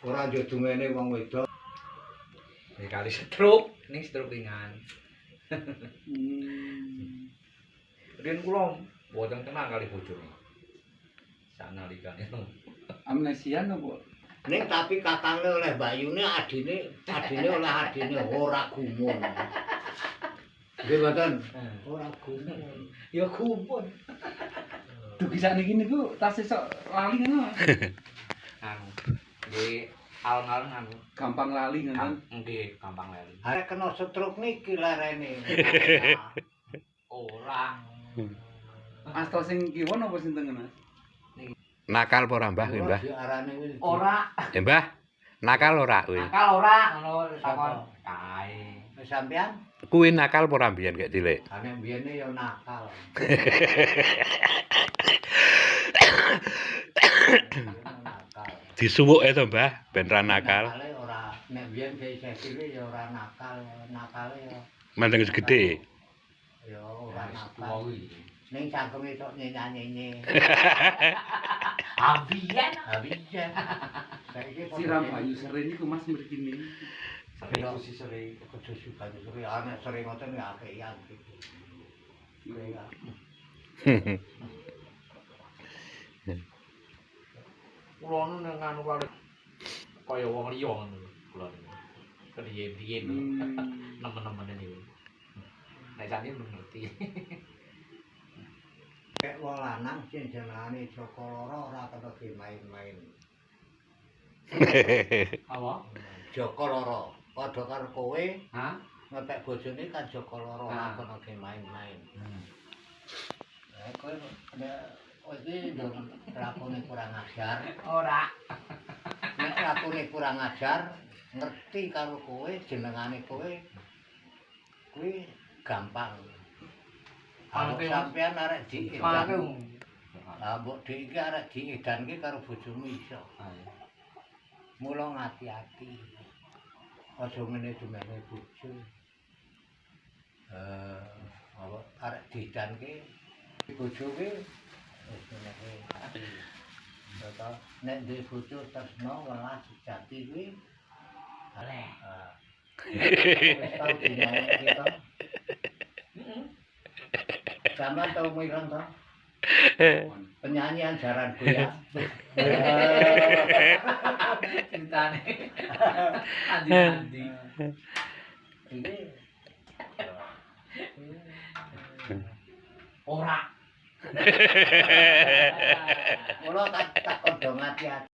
ora njodumene wong wedok. Nek kali stroke, ning stroke ringan. Riyen kula mboten kenal kali bojone. Sanalikane. Amnesia nopo? Ning tapi kakange oleh Bayune adine oleh adine ora gumun. Nggih mboten? Ora gumun. Ya gumun. Dugi sakniki niku tasih sok lali ngono. Anu, nggih alon-alon anu Gampang lali ngoten. nggih gampang lali. Arek kena stroke niki larene. Ora. Asta sing kiwa napa sinten Mas? Nakal apa ora Mbah kuwi Mbah? Diarani kuwi. Ora. Mbah, nakal ora kuwi? Nakal ora ngono takon. Kae. Wis sampean? Kuwi nakal apa ora mbiyen kek cilik? Ane mbiyene ya nakal. Disuwuke to Mbah, ben ra nakal. Nakale ora nek biyen isih cilik ya ora nakal, nakale ya Manteng gedhe. ya ora nakal. kuwi. Ning cangkeme tok nyenyak-nyenye. Abiyen. Abiyen. Saiki Siram bayu sering niku Mas mriki niku. Sering kusi sering. kudu suka sore ana sering ngoten ya akean gitu. Kula nu nang anu kali kaya wong liya ngono kula niku. Riyen-riyen nemen-nemen niku. Nek sakniki ngerti. Nek wong lanang sing jenengane Joko Loro ora kena main-main. Apa? Joko Loro padha karo kowe Hah? ngepek bojone kan Joko Loro ora Ah. kena main-main. Kowe nek iki lakone kurang ajar. Ora. Nek lakone kurang ajar, ngerti karo kowe, jenengane kowe kuwi gampang. Kalau sampean arek diedan. Lah mbok dik iki arek diedanke karo bojomu iso. Mula ngati-ati. Aja ngene-ngene bojo. Apa arek diedanke bojoke wis ngene. Nek duwe bojo tresno welas sejati kuwi oleh. Wis tau dinyanyi kita. Sama tau mireng to? Penyanyian jaran goyang. Ceritane. Andi-andi. Iki Ora. kula tak kodho ngati-ati.